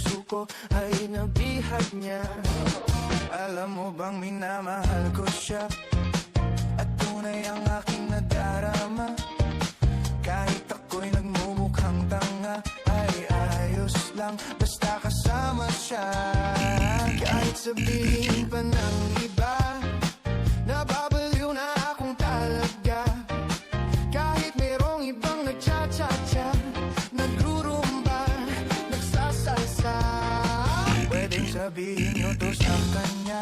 puso ko ay nabihag niya. Alam mo bang minamahal ko siya, at tunay ang aking nadarama. Kahit ako'y nagmumukhang tanga, ay ayos lang basta kasama siya. Kahit sabihin pa ng iba, nababaliw na akong talaga. Kahit merong ibang nagcha-cha-cha, nagrurumba, nagsasalsa. Pwedeng sabihin nyo to sa kanya,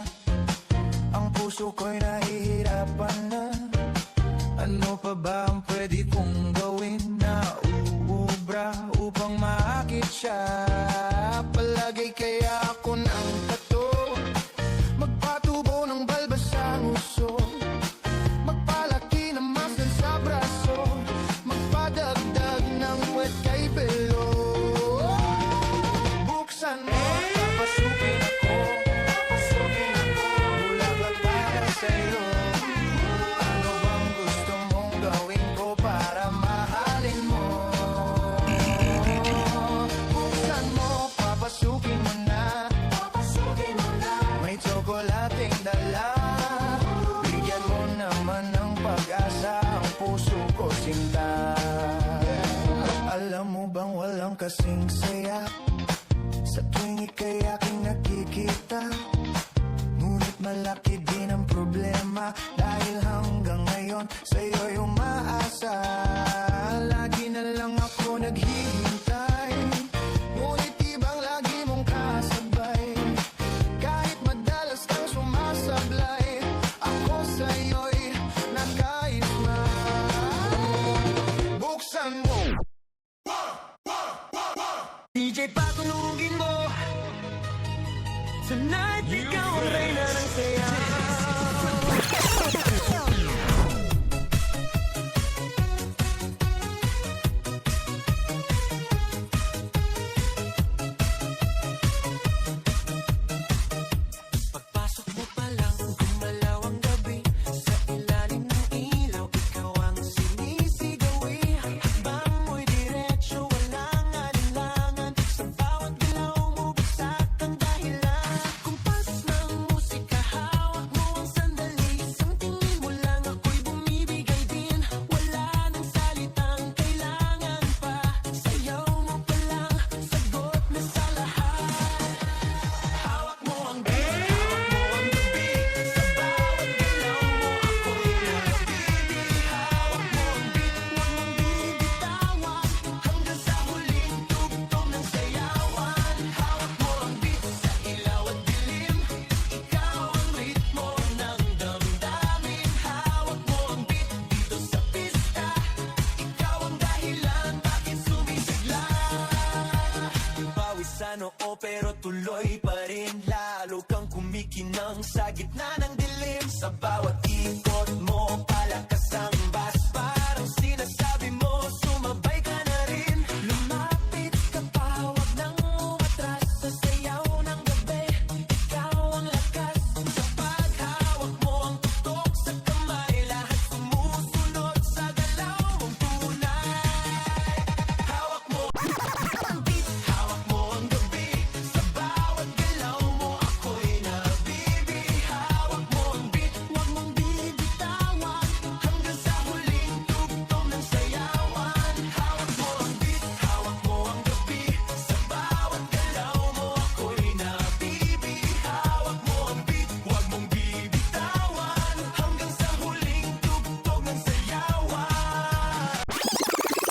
ang puso ko'y nahihirapan na. Ano pa ba ang pwede kong gawin na uubra upang maakit siya? Palagay kaya ako ng tato, magpatubo ng balbas sa nguso, magpalaki ng muscle sa braso, magpadagdag ng puwet kay belo. Buksan mo, papasukin ako, bulaklak para sa'yo. Ano bang gusto mong gawin ko para mahalin mo? Buksan mo, papasukin mo na, may tsokolating dala. Bigyan mo naman ng pag-asa ang puso ko, sinta. Alam mo bang walang kasing saya sa tuwing ika'y aking nakikita? Ngunit malaki din ang problema, dahil hanggang ngayon sa'yo'y umaasa. Lagi na lang ako naghihintay, ngunit ibang lagi mong kasabay. Kahit madalas kang sumasablay, ako sa'yo'y nakaisma. Buksan mo, DJ, patunugin mo. Tonight, ikaw ang reyna ng saya. Pagpasok mo pa lang, gumalaw ang gabi. Sa ilalim ng ilaw, ikaw ang sinisigawi. Bang mo'y diretsyo, walang alinlangan. Sa bawat galaw mo, bagsak ang dahilan. Kumpas ng musika, hawak mo ang sandali. Isang tingin mo lang, ako'y bumibigay din. Wala nang salitang kailangan pa. Sayaw mo pa lang, sagot na sa lahat. Hawak mo ang beat, hawak mo ang gabi. Sa bawat galaw mo, ako'y nabibili. Hawak mo ang beat, huwag mong bibitawan. Hanggang sa huling tugtog ng sayawan. Hawak mo ang beat, sa ilaw at dilim. Ikaw ang ritmo ng damdamin. Hawak mo ang beat, dito sa pista. Ikaw ang dahilan, bakit sumisigla. Pawis sa noo pero tuloy pa rin. Lalo kang kumikinang sa gitna ng dilim. Sa bawat ikot mo, palakas ang bass. Parang sinasabi mo, sumabay